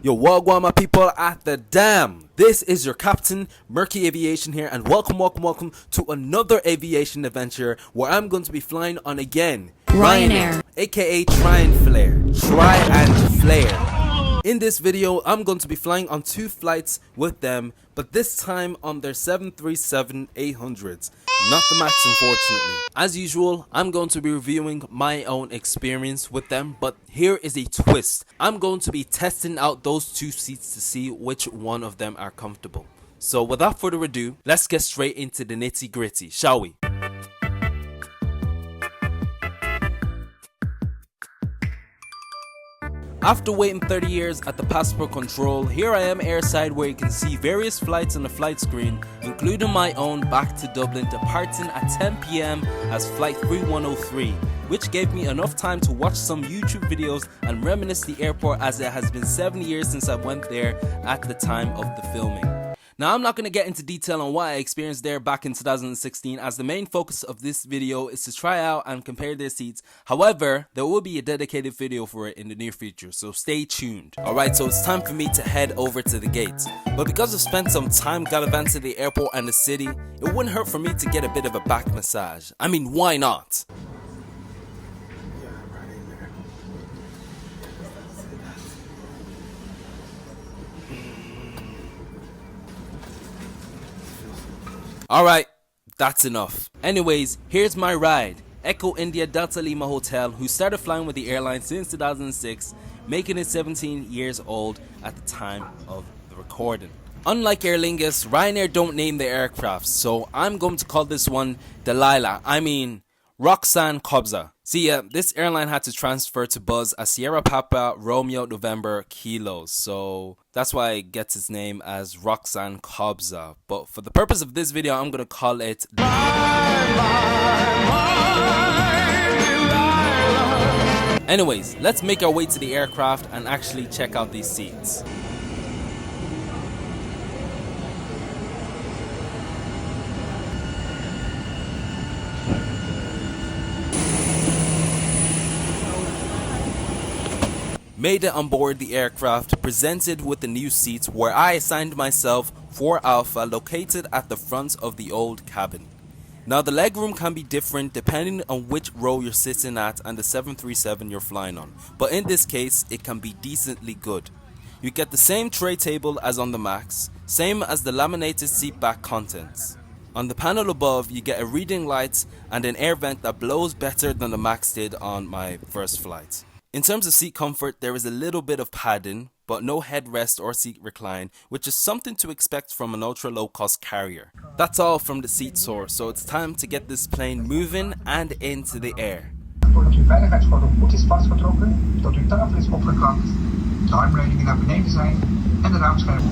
Yo, wagwan my people at the dam. This is your captain, Murky Aviation here, and welcome to another aviation adventure where I'm going to be flying on again. Ryanair. Aka Try and Flare. In this video, I'm going to be flying on two flights with them, but this time on their 737-800s, not the MAX unfortunately. As usual, I'm going to be reviewing my own experience with them, but here is a twist. I'm going to be testing out those two seats to see which one of them are comfortable. So without further ado, let's get straight into the nitty gritty, shall we? After waiting 30 years at the passport control, here I am airside where you can see various flights on the flight screen, including my own back to Dublin, departing at 10 PM as flight 3103, which gave me enough time to watch some YouTube videos and reminisce the airport, as it has been 7 years since I went there at the time of the filming. Now, I'm not going to get into detail on what I experienced there back in 2016, as the main focus of this video is to try out and compare their seats. However, there will be a dedicated video for it in the near future, so stay tuned. Alright, so it's time for me to head over to the gates. But because I've spent some time gallivanting the airport and the city, it wouldn't hurt for me to get a bit of a back massage. I mean, why not? Alright, that's enough. Anyways, here's my ride. Echo India Delta Lima Hotel, who started flying with the airline since 2006, making it 17 years old at the time of the recording. Unlike Aer Lingus, Ryanair don't name their aircraft, so I'm going to call this one Roxanne Kobza. See, this airline had to transfer to Buzz as Sierra Papa Romeo November Kilo, so that's why it gets its name as Roxanne Kobza. But for the purpose of this video, I'm gonna call it Anyways, let's make our way to the aircraft and actually check out these seats. Made it on board the aircraft, presented with the new seats, where I assigned myself 4 Alpha, located at the front of the old cabin. Now the legroom can be different depending on which row you're sitting at and the 737 you're flying on, but in this case it can be decently good. You get the same tray table as on the MAX, same as the laminated seat back contents. On the panel above you get a reading light and an air vent that blows better than the MAX did on my first flight. In terms of seat comfort, there is a little bit of padding, but no headrest or seat recline, which is something to expect from an ultra low cost carrier. That's all from the seat source, so it's time to get this plane moving and into the air. Doordat uw veiligheidsgordel goed is vastgetrokken, dat uw tafel is opgeklapt, de armleuningen naar beneden zijn en de raamschermen.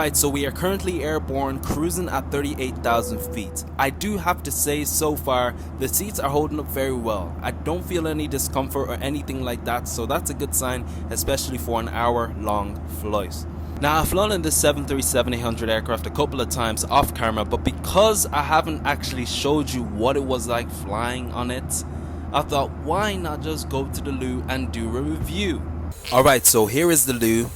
Alright, so we are currently airborne, cruising at 38,000 feet. I do have to say, so far, the seats are holding up very well. I don't feel any discomfort or anything like that, so that's a good sign, especially for an hour-long flight. Now, I've flown in this 737-800 aircraft a couple of times off camera, but because I haven't actually showed you what it was like flying on it, I thought, why not just go to the loo and do a review? Alright, so here is the loo.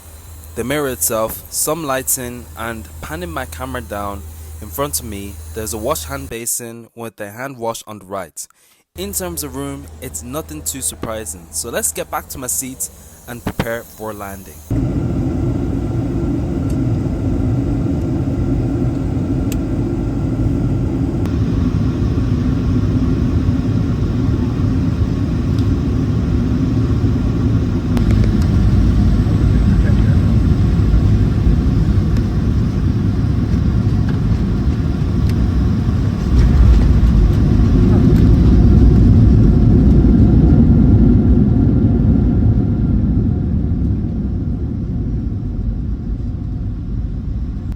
The mirror itself, some lighting, and panning my camera down in front of me, there's a wash hand basin with a hand wash on the right. In terms of room, it's nothing too surprising, so let's get back to my seat and prepare for landing.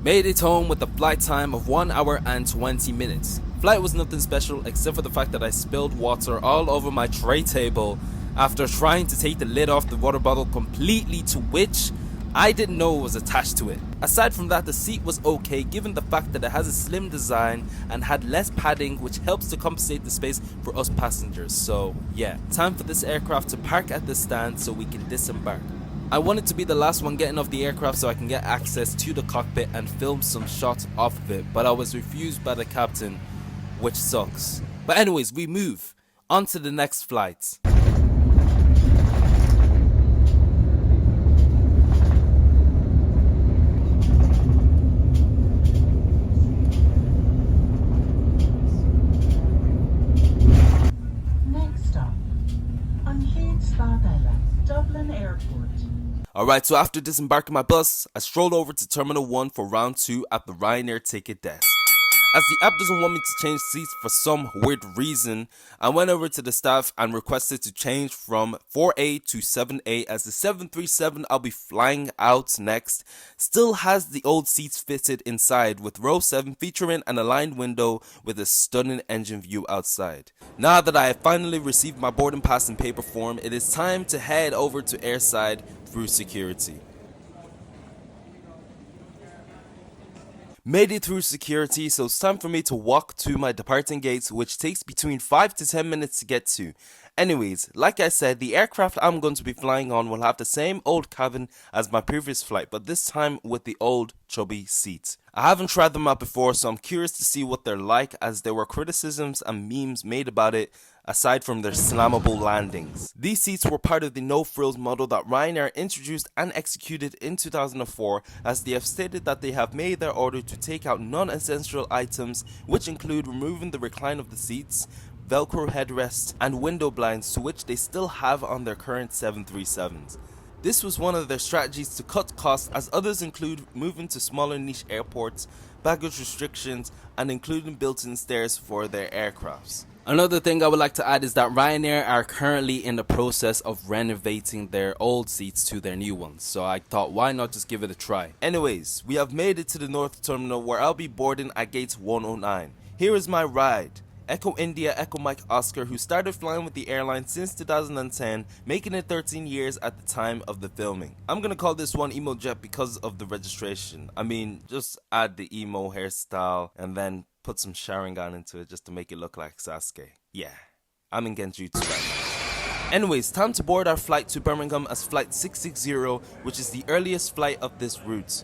Made it home with a flight time of 1 hour and 20 minutes. Flight was nothing special except for the fact that I spilled water all over my tray table after trying to take the lid off the water bottle completely, to which I didn't know was attached to it. Aside from that, the seat was okay given the fact that it has a slim design and had less padding, which helps to compensate the space for us passengers. So yeah, time for this aircraft to park at the stand so we can disembark. I wanted to be the last one getting off the aircraft so I can get access to the cockpit and film some shots off of it, but I was refused by the captain, which sucks. But anyways, we move on to the next flight. Next stop, Dublin Airport. Alright, so after disembarking my bus, I strolled over to Terminal 1 for round 2 at the Ryanair ticket desk. As the app doesn't want me to change seats for some weird reason, I went over to the staff and requested to change from 4A to 7A, as the 737 I'll be flying out next still has the old seats fitted inside, with row 7 featuring an aligned window with a stunning engine view outside. Now that I have finally received my boarding pass in paper form, it is time to head over to airside through security. Made it through security, so it's time for me to walk to my departing gates, which takes between 5 to 10 minutes to get to. Anyways, like I said, the aircraft I'm going to be flying on will have the same old cabin as my previous flight, but this time with the old chubby seats. I haven't tried them out before, so I'm curious to see what they're like, as there were criticisms and memes made about it, aside from their slammable landings. These seats were part of the no-frills model that Ryanair introduced and executed in 2004, as they have stated that they have made their order to take out non-essential items, which include removing the recline of the seats, Velcro headrests, and window blinds, to which they still have on their current 737s. This was one of their strategies to cut costs, as others include moving to smaller niche airports, baggage restrictions, and including built-in stairs for their aircrafts. Another thing I would like to add is that Ryanair are currently in the process of renovating their old seats to their new ones, so I thought, why not just give it a try. Anyways, we have made it to the North Terminal, where I'll be boarding at gate 109. Here is my ride. Echo India, Echo Mike Oscar, who started flying with the airline since 2010, making it 13 years at the time of the filming. I'm gonna call this one Emo Jet because of the registration. I mean, just add the emo hairstyle and then put some Sharingan into it just to make it look like Sasuke. Yeah, I'm in Genjutsu right now. Anyways, time to board our flight to Birmingham as flight 660, which is the earliest flight of this route.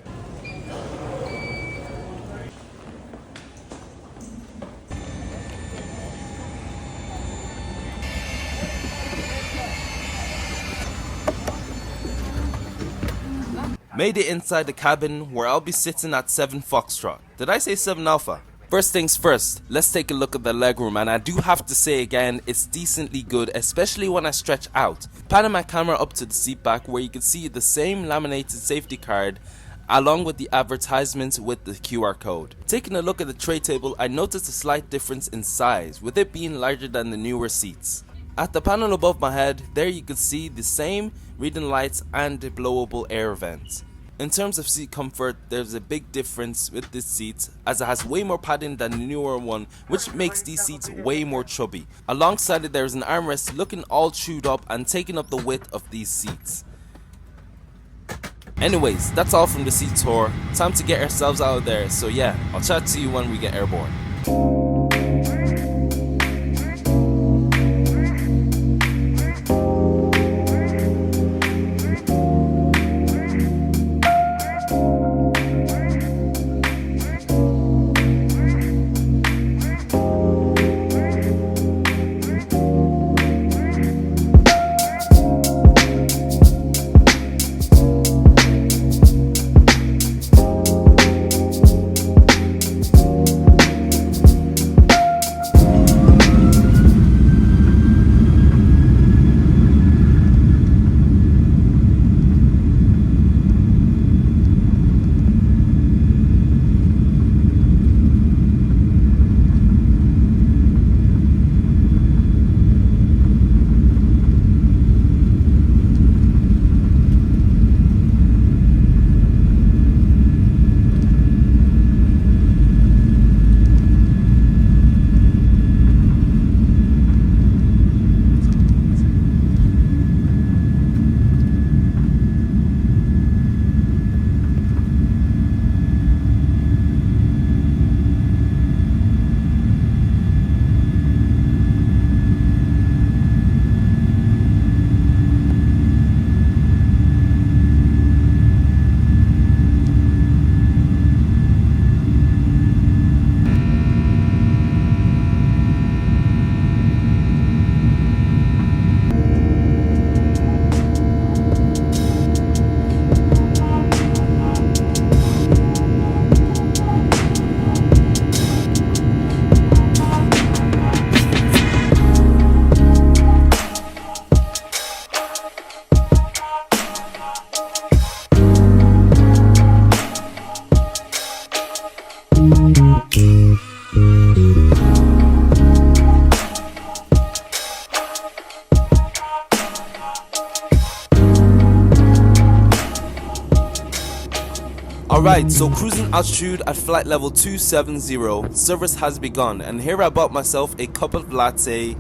Made it inside the cabin, where I'll be sitting at 7 Foxtrot. Did I say 7 Alpha? First things first, let's take a look at the legroom, and I do have to say again, it's decently good, especially when I stretch out. Panning my camera up to the seat back, where you can see the same laminated safety card along with the advertisements with the QR code. Taking a look at the tray table, I noticed a slight difference in size, with it being larger than the newer seats. At the panel above my head, there you can see the same reading lights and the blowable air vents. In terms of seat comfort, there's a big difference with this seat as it has way more padding than the newer one, which makes these seats way more chubby. Alongside it, there's an armrest looking all chewed up and taking up the width of these seats. Anyways, that's all from the seat tour. Time to get ourselves out of there. So yeah, I'll chat to you when we get airborne. Alright, so cruising altitude at flight level 270, service has begun, and here I bought myself a cup of latte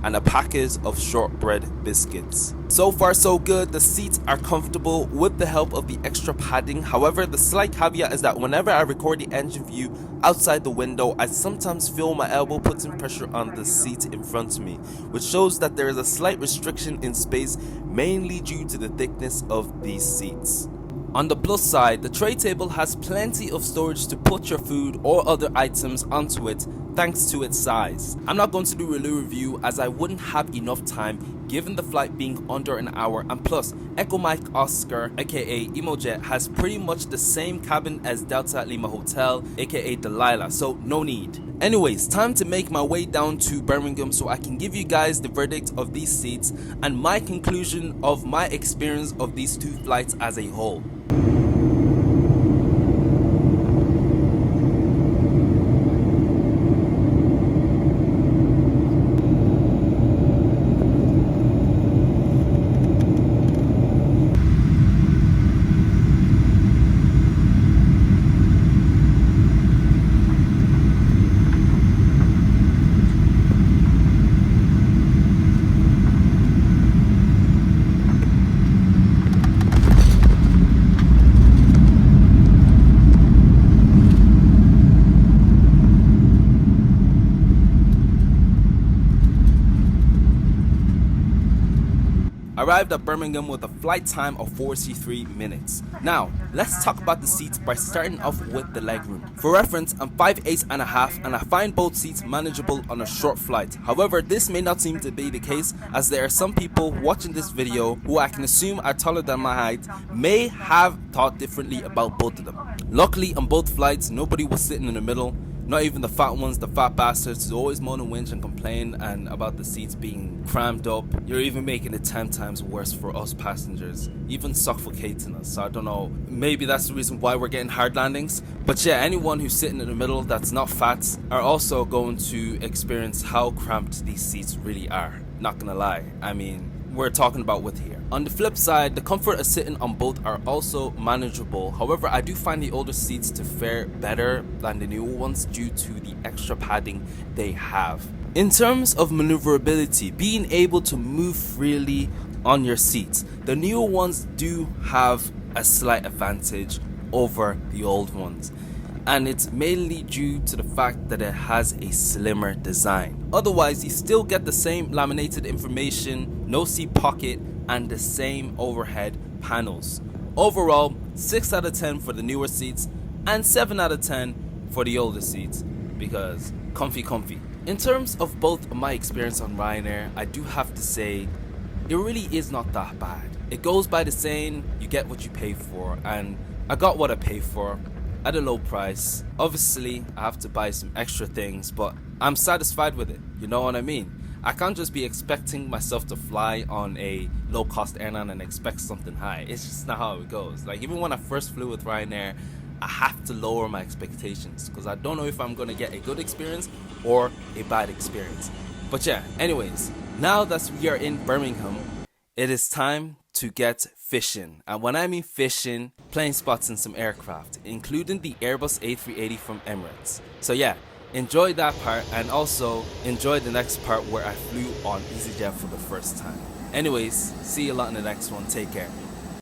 and a package of shortbread biscuits. So far so good, the seats are comfortable with the help of the extra padding. However, the slight caveat is that whenever I record the engine view outside the window, I sometimes feel my elbow putting pressure on the seat in front of me, which shows that there is a slight restriction in space, mainly due to the thickness of these seats. On the plus side, the tray table has plenty of storage to put your food or other items onto it thanks to its size. I'm not going to do a review as I wouldn't have enough time given the flight being under an hour, and plus Echo Mike Oscar aka Emojet has pretty much the same cabin as Delta Lima Hotel aka Delilah, so no need. Anyways, time to make my way down to Birmingham so I can give you guys the verdict of these seats and my conclusion of my experience of these two flights as a whole. Arrived at Birmingham with a flight time of 43 minutes. Now, let's talk about the seats by starting off with the legroom. For reference, I'm 5'8.5" and I find both seats manageable on a short flight. However, this may not seem to be the case, as there are some people watching this video who I can assume are taller than my height may have thought differently about both of them. Luckily, on both flights, nobody was sitting in the middle. Not even the fat ones, the fat bastards who always moan and whinge and complain and about the seats being crammed up. You're even making it 10 times worse for us passengers, even suffocating us. So I don't know, maybe that's the reason why we're getting hard landings. But yeah, anyone who's sitting in the middle that's not fat are also going to experience how cramped these seats really are. Not gonna lie, I mean, we're talking about with here. On the flip side, the comfort of sitting on both are also manageable. However, I do find the older seats to fare better than the newer ones due to the extra padding they have. In terms of maneuverability, being able to move freely on your seats, the newer ones do have a slight advantage over the old ones, and it's mainly due to the fact that it has a slimmer design. Otherwise, you still get the same laminated information, no seat pocket, and the same overhead panels. Overall, 6 out of 10 for the newer seats and 7 out of 10 for the older seats, because comfy. In terms of both my experience on Ryanair, I do have to say it really is not that bad. It goes by the saying, you get what you pay for, and I got what I paid for at a low price. Obviously, I have to buy some extra things, but I'm satisfied with it. You know what I mean? I can't just be expecting myself to fly on a low-cost airline and expect something high. It's just not how it goes. Like, even when I first flew with Ryanair, I have to lower my expectations because I don't know if I'm going to get a good experience or a bad experience. But yeah, anyways, now that we are in Birmingham, it is time to get fishing. And when I mean fishing, playing spots in some aircraft, including the Airbus A380 from Emirates. So yeah, enjoy that part and also enjoy the next part where I flew on EasyJet for the first time. Anyways, see you a lot in the next one. Take care.